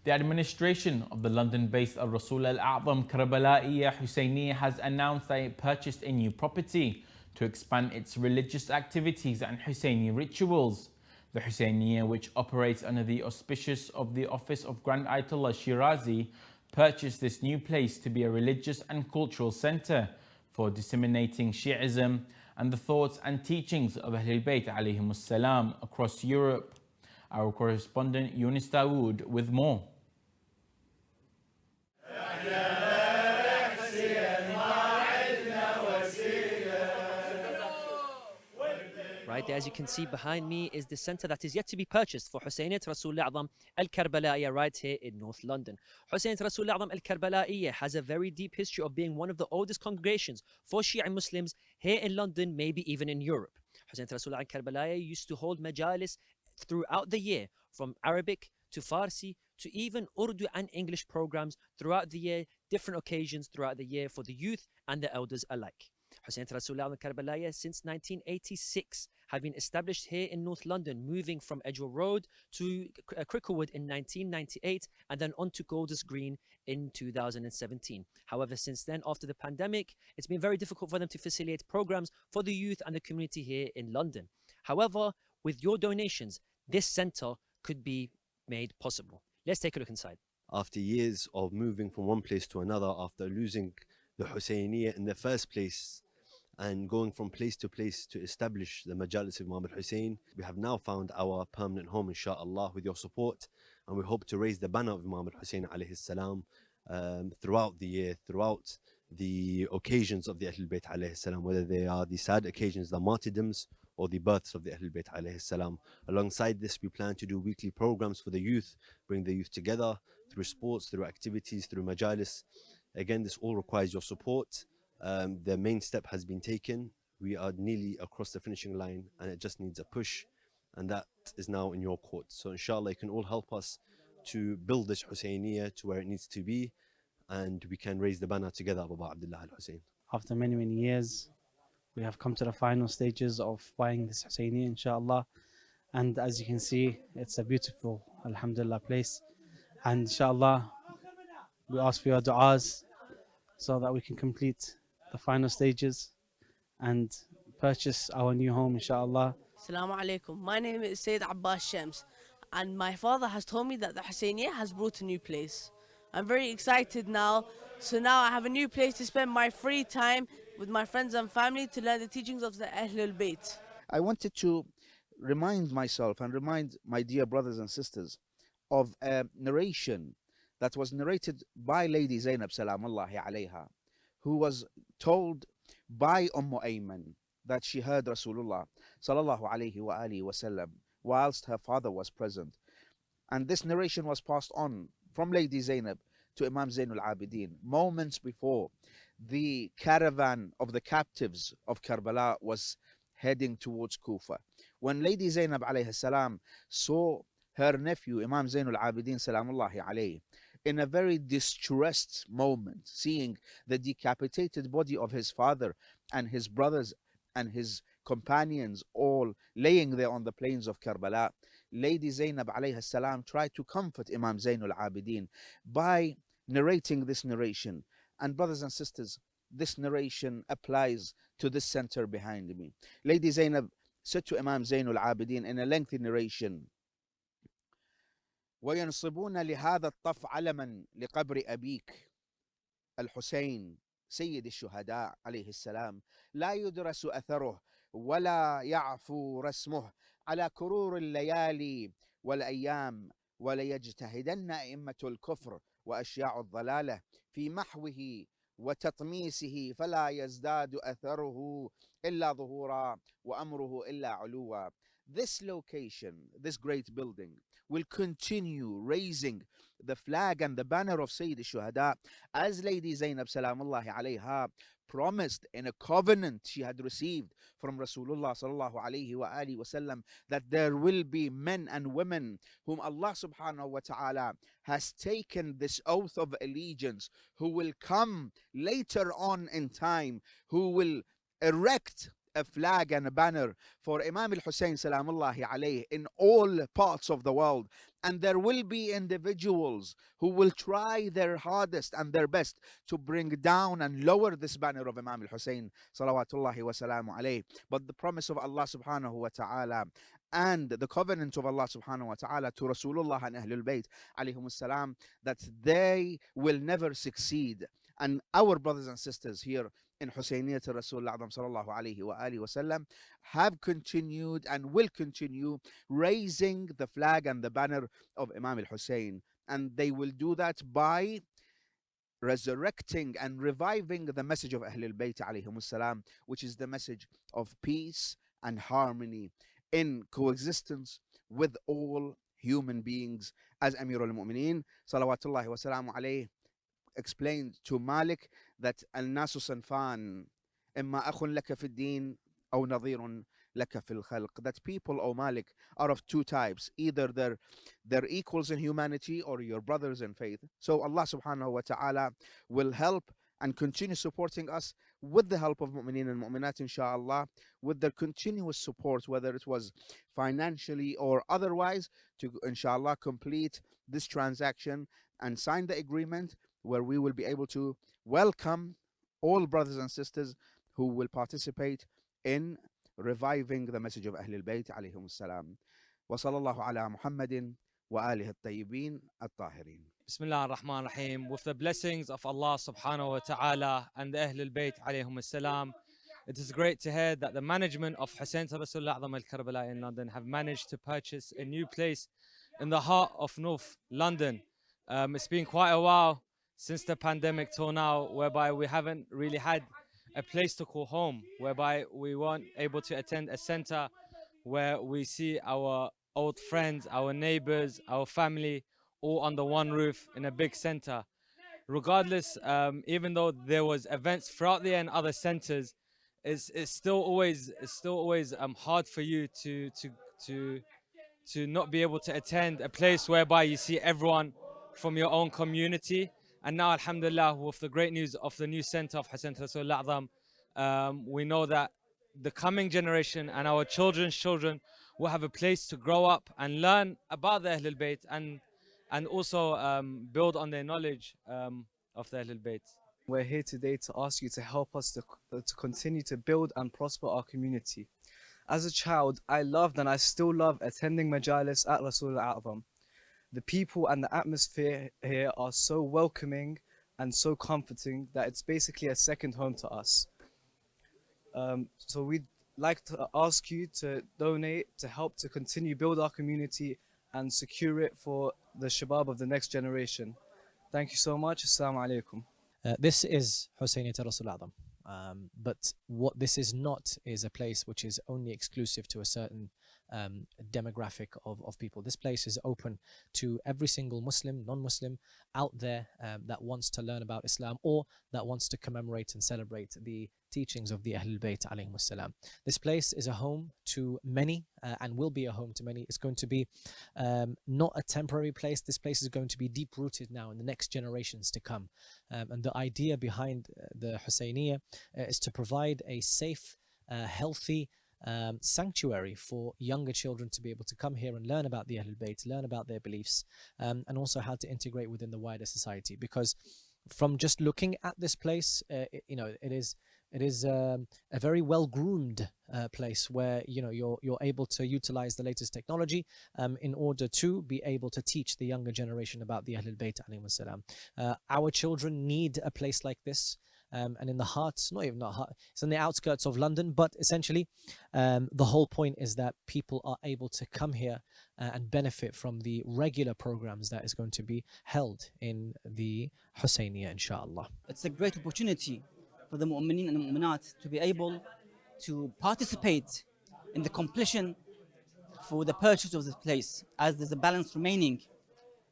The administration of the London-based Al-Rasool Al-A'dham Husseiniya has announced that it purchased a new property to expand its religious activities and Husseini rituals. The Husseiniya, which operates under the auspices of the office of Grand Ayatollah Shirazi, purchased this new place to be a religious and cultural centre for disseminating Shiism and the thoughts and teachings of Ahlulbayt alayhimus salam across Europe. Our correspondent Yunus Dawood with more. Right there, as you can see behind me, is the centre that is yet to be purchased for Husseini Rasool Al-A'dham Al-Karbalai right here in North London. Husseini Rasool Al-A'dham Al-Karbalai has a very deep history of being one of the oldest congregations for Shia Muslims here in London, maybe even in Europe. Husseini Rasool Al-Karbalai used to hold majalis throughout the year, from Arabic to Farsi to even Urdu and English programs throughout the year, different occasions throughout the year for the youth and the elders alike. Husseini Rasool Al-Karbalai since 1986 have been established here in North London, moving from Edgware Road to Cricklewood in 1998 and then on to Golders Green in 2017. However, since then, after the pandemic, it's been very difficult for them to facilitate programs for the youth and the community here in London. However, with your donations, this centre could be made possible. Let's take a look inside. After years of moving from one place to another, after losing the Husseiniya in the first place, and going from place to place to establish the Majalis of Imam al-Hussein, we have now found our permanent home, inshallah, with your support, and we hope to raise the banner of Imam al-Hussein alayhi salam throughout the year, throughout the occasions of the Ahlulbayt alayhi salam, whether they are the sad occasions, the martyrdoms, or the births of the Ahlulbayt alayhi salam. Alongside this, we plan to do weekly programs for the youth, bring the youth together through sports, through activities, through majalis. Again, this all requires your support. The main step has been taken. We are nearly across the finishing line and it just needs a push, and that is now in your court. So inshallah, you can all help us to build this Husseiniya to where it needs to be, and we can raise the banner together of Abu Abdullah al-Hussein. After many years, we have come to the final stages of buying this Husseiniya, inshallah. And as you can see, it's a beautiful, alhamdulillah, place. And inshallah, we ask for your du'as so that we can complete the final stages and purchase our new home, inshallah. Assalamu alaikum. My name is Sayyid Abbas Shams, and my father has told me that the Husseiniya has brought a new place. I'm very excited now. So now I have a new place to spend my free time with my friends and family to learn the teachings of the Ahlulbayt. I wanted to remind myself and remind my dear brothers and sisters of a narration that was narrated by Lady Zainab Salamullahi alayha, who was told by Ayman that she heard Rasulullah sallallahu alayhi wa alihi wasallam whilst her father was present. And this narration was passed on from Lady Zainab to Imam Zainul Abidin moments before the caravan of the captives of Karbalai was heading towards Kufa. When Lady Zainab alayhi salam saw her nephew Imam Zainul Abidin salamullahi alayhi in a very distressed moment, seeing the decapitated body of his father and his brothers and his companions all laying there on the plains of Karbalai, Lady Zainab alayhi salam tried to comfort Imam Zainul Abidin by narrating this narration. And brothers and sisters, this narration applies to this center behind me. Lady Zainab said to Imam Zainul Abidin in a lengthy narration, وينصبون لهذا الطف علما لقبر أبيك الحسين سيد الشهداء عليه السلام لا يدرس أثره ولا يعفو رسمه على كرور الليالي والأيام وليجتهدن أئمة الكفر وأشياع الضلالة في محوه وتطميسه فلا يزداد أثره إلا ظهورا وأمره إلا علوا. This location, this great building, will continue raising the flag and the banner of Sayyid al-Shuhada as Lady Zainab Salamullahi alayha promised in a covenant she had received from Rasulullah sallallahu alayhi wa alihi wasallam, that there will be men and women whom Allah subhanahu wa ta'ala has taken this oath of allegiance, who will come later on in time, who will erect a flag and a banner for Imam al-Hussein salamullahi alayhi in all parts of the world. And there will be individuals who will try their hardest and their best to bring down and lower this banner of Imam al-Hussein salawatullahi wa salamu alayhi. But the promise of Allah subhanahu wa ta'ala and the covenant of Allah subhanahu wa ta'ala to Rasulullah and Ahlulbayt alayhim salam, that they will never succeed. And our brothers and sisters here in Husseiniya Rasul Al-A'dham sallallahu alayhi wa alihi wa sallam have continued and will continue raising the flag and the banner of Imam al-Hussein. And they will do that by resurrecting and reviving the message of Ahlul Bayt alayhim salam, which is the message of peace and harmony in coexistence with all human beings. As Amir al-Mu'mineen salawatullahi wa salamu alayhi explained to Malik that al-nasu sanfan imma akhun laka fi din aw nadhirun laka fil khalq, that people, O Malik, are of two types: either they're equals in humanity or your brothers in faith. So Allah subhanahu wa ta'ala will help and continue supporting us with the help of mu'mineen and mu'minat, inshallah, with their continuous support, whether it was financially or otherwise, to inshallah complete this transaction and sign the agreement where we will be able to welcome all brothers and sisters who will participate in reviving the message of Ahlul Bayt alayhim salam. Wa sallallahu ala Muhammadin wa alihi at-tayyibin at-tahirin. Bismillah ar-Rahman ar-Rahim. With the blessings of Allah subhanahu wa ta'ala and the Ahlul Bayt alayhim salam, it is great to hear that the management of Hussein Rasul Al-A'dham Al-Karbalai in London have managed to purchase a new place in the heart of North London. It's been quite a while since the pandemic till now, whereby we haven't really had a place to call home, whereby we weren't able to attend a center where we see our old friends, our neighbors, our family, all under one roof in a big center. Regardless, even though there was events throughout the year in other centers, it's still always hard for you to not be able to attend a place whereby you see everyone from your own community. And now, alhamdulillah, with the great news of the new center of Hussein Rasul Al-A'dham, we know that the coming generation and our children's children will have a place to grow up and learn about the Ahlul Bayt and also build on their knowledge of the Ahlul Bayt. We're here today to ask you to help us to continue to build and prosper our community. As a child, I loved and I still love attending majalis at Rasul Al-A'dham. The people and the atmosphere here are so welcoming and so comforting that it's basically a second home to us. So we'd like to ask you to donate to help to continue build our community and secure it for the shabab of the next generation. Thank you so much. Assalamu alaikum. This is Husseini Rasul Al-A'dham. But what this is not is a place which is only exclusive to a certain demographic of people. This place is open to every single Muslim, non-Muslim out there that wants to learn about Islam or that wants to commemorate and celebrate the teachings of the Ahlul Bayt alayhim salam. This place is a home to many and will be a home to many. It's going to be not a temporary place. This place is going to be deep rooted now in the next generations to come. And the idea behind the Husseiniya is to provide a safe, healthy sanctuary for younger children to be able to come here and learn about the Ahlul Bayt, learn about their beliefs, and also how to integrate within the wider society. Because from just looking at this place, it is a very well-groomed place where you're able to utilize the latest technology in order to be able to teach the younger generation about the Ahlul Bayt alayhim salam. Our children need a place like this. And in the heart, it's in the outskirts of London, but essentially the whole point is that people are able to come here and benefit from the regular programs that is going to be held in the Husseiniya, inshallah. It's a great opportunity for the mu'mineen and mu'minat to be able to participate in the completion for the purchase of this place, as there's a balance remaining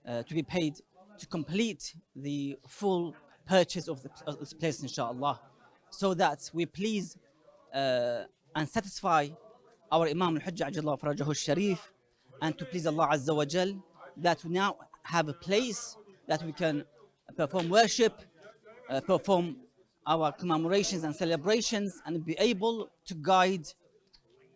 to be paid to complete the full purchase of this place, inshallah, so that we please and satisfy our Imam al-Hujjah Ajallahu Farajahu al-Sharif, and to please Allah Azza wa Jal, that we now have a place that we can perform worship, perform our commemorations and celebrations, and be able to guide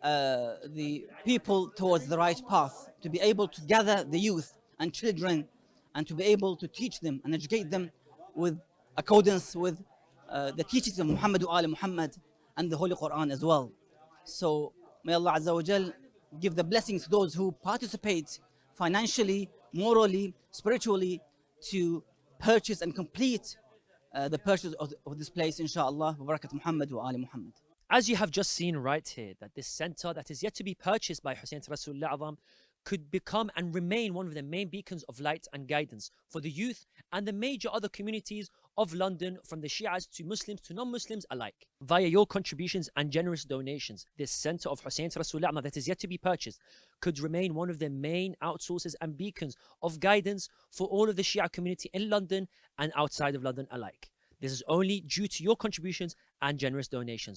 the people towards the right path, to be able to gather the youth and children and to be able to teach them and educate them with accordance with the teachings of Muhammad wa Ali Muhammad and the Holy Quran as well. So may Allah Azza wa Jal give the blessings to those who participate financially, morally, spiritually to purchase and complete the purchase of this place, inshallah, wa barakat Muhammad wa Ali Muhammad. As you have just seen right here, that this center that is yet to be purchased by Husseini Rasool Al-A'dham could become and remain one of the main beacons of light and guidance for the youth and the major other communities of London, from the Shias to Muslims to non-Muslims alike. Via your contributions and generous donations, this center of Husseini Rasool Al-A'dham that is yet to be purchased could remain one of the main outsources and beacons of guidance for all of the Shia community in London and outside of London alike. This is only due to your contributions and generous donations.